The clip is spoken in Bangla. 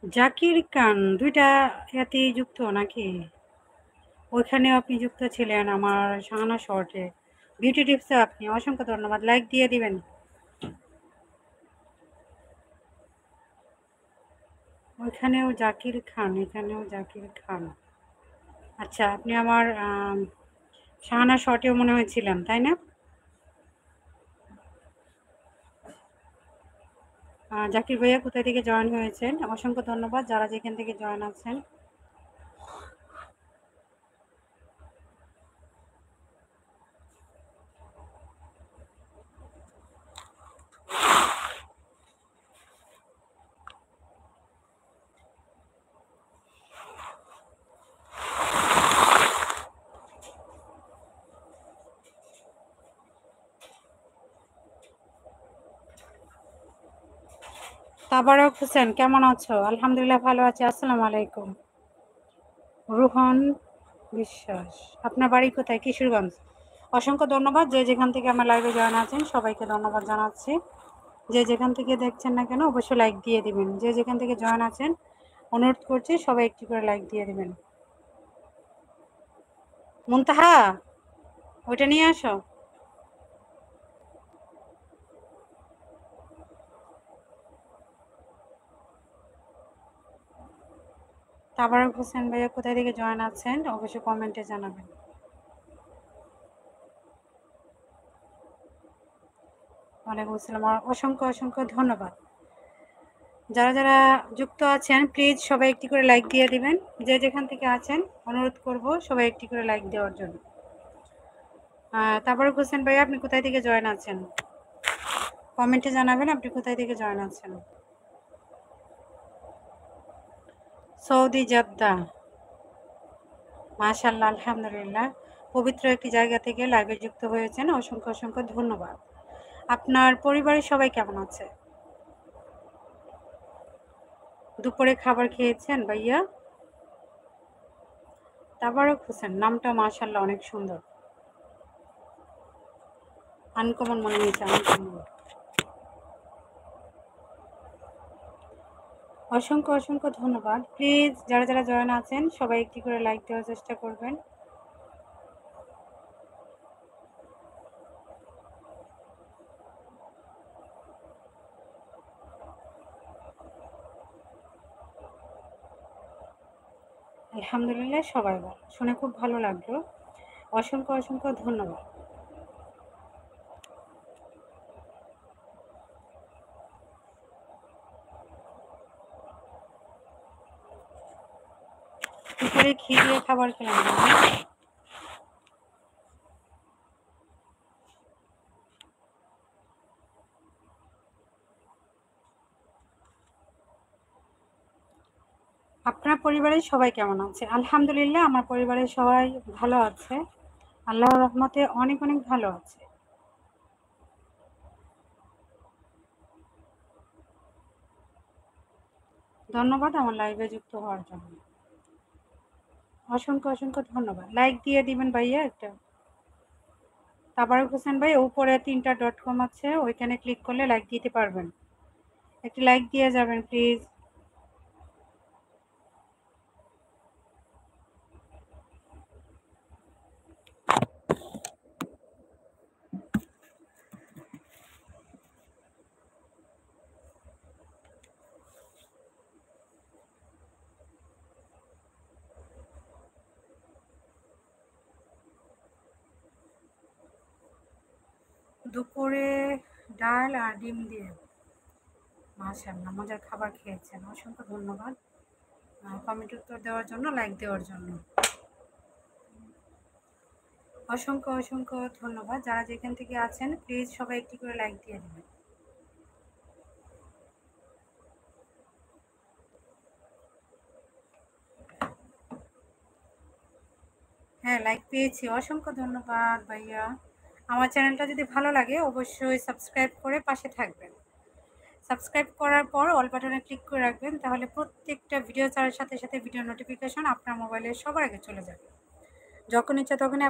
জাকির খান ২টা ইয়াতেই যুক্ত নাকি? ওইখানেও আপনি যুক্ত ছিলেন আমার শাহানা শর্টে। বিউটি টিপসে আপনি অসংখ্য ধন্যবাদ। লাইক দিয়ে দিবেন। ওইখানেও জাকির খান, এখানেও জাকির খান। আচ্ছা, আপনি আমার শাহানা শর্টেও মনে হয় ছিলেন, তাই না? জাকির ভাইয়া কোথা থেকে জয়েন হয়েছেন? অসংখ্য ধন্যবাদ যারা যেখান থেকে জয়েন আছেন। তাবারক হোসেন কেমন আছো? আলহামদুলিল্লাহ ভালো আছি। আসসালামু আলাইকুম। রুহন বিশ্বাস, আপনার বাড়ি কোথায়? কিশোরগঞ্জ। অসংখ্য ধন্যবাদ যে যেখান থেকে আমার লাইভে জয়েন আছেন সবাইকে ধন্যবাদ জানাচ্ছি। যে যেখান থেকে দেখছেন না কেন অবশ্যই লাইক দিয়ে দিবেন। যে যেখান থেকে জয়েন আছেন অনুরোধ করছি সবাই একটি করে লাইক দিয়ে দিবেন। মুনতাহা, ওইটা নিয়ে আসো। তাবারক হোসেন ভাইয়া কোথায় থেকে জয়েন আছেন অবশ্যই কমেন্টে জানাবেন। ওয়ালাইকুম আসসালাম, অসংখ্য অসংখ্য ধন্যবাদ। যারা যারা যুক্ত আছেন প্লিজ সবাই একটি করে লাইক দিয়ে দিবেন। যে যেখান থেকে আছেন অনুরোধ করব সবাই একটি করে লাইক দেওয়ার জন্য। তাবারক হোসেন ভাইয়া আপনি কোথায় থেকে জয়েন আছেন কমেন্টে জানাবেন আপনি কোথায় থেকে জয়েন আছেন। সৌদি জেদ্দা, মাশাআল্লাহ, আলহামদুলিল্লাহ। পবিত্র একটি জায়গা থেকে লাইভে যুক্ত হয়েছেন, অসংখ্য অসংখ্য ধন্যবাদ। আপনার পরিবারের সবাই কেমন আছে? দুপুরে খাবার খেয়েছেন ভাইয়া? তাবারক হোসেন নামটা মাশাআল্লাহ অনেক সুন্দর, আনকমন মনে হয়েছে, আনকমন। অসংখ্য অসংখ্য ধন্যবাদ। প্লিজ যারা যারা জয়েন আছেন সবাই একটি করে লাইক দেওয়ার চেষ্টা করবেন। আলহামদুলিল্লাহ সবাই ভালো, শুনে খুব ভালো লাগলো। অসংখ্য অসংখ্য ধন্যবাদ। দুপুরে ঘি দিয়ে খাবার খেলাম না? আপনার পরিবারের সবাই কেমন আছে? আলহামদুলিল্লাহ আমার পরিবারের সবাই ভালো আছে, আল্লাহর রহমতে অনেক অনেক ভালো আছে। ধন্যবাদ আমার লাইভে যুক্ত হওয়ার জন্য। অসংখ্য অসংখ্য ধন্যবাদ। লাইক দিয়ে দিবেন ভাইয়া একটা। তাবারক হোসেন ভাই উপরে 3টা ডট কম আছে, ওইখানে ক্লিক করলে লাইক দিতে পারবেন। একটি লাইক দিয়ে যাবেন প্লিজ। দুপুরে ডাল আর ডিম দিয়ে। মাশাআল্লাহ মজার খাবার খেয়েছেন, অসংখ্য ধন্যবাদ কমেন্ট উত্তর দেওয়ার জন্য, লাইক দেওয়ার জন্য। অসংখ্য অসংখ্য ধন্যবাদ। যারা যেখান থেকে আছেন প্লিজ সবাই একটি করে লাইক দিয়ে দেবেন। হ্যাঁ লাইক পেয়েছি, অসংখ্য ধন্যবাদ ভাইয়া। আমার চ্যানেলটা যদি ভালো লাগে অবশ্যই সাবস্ক্রাইব করে পাশে থাকবেন। সাবস্ক্রাইব করার পর অল বাটনে ক্লিক করে রাখবেন, তাহলে প্রত্যেকটা ভিডিও ছাড়ার সাথে সাথে ভিডিও নোটিফিকেশন আপনার মোবাইলে সবার আগে চলে যাবে। যখন ইচ্ছা তখনই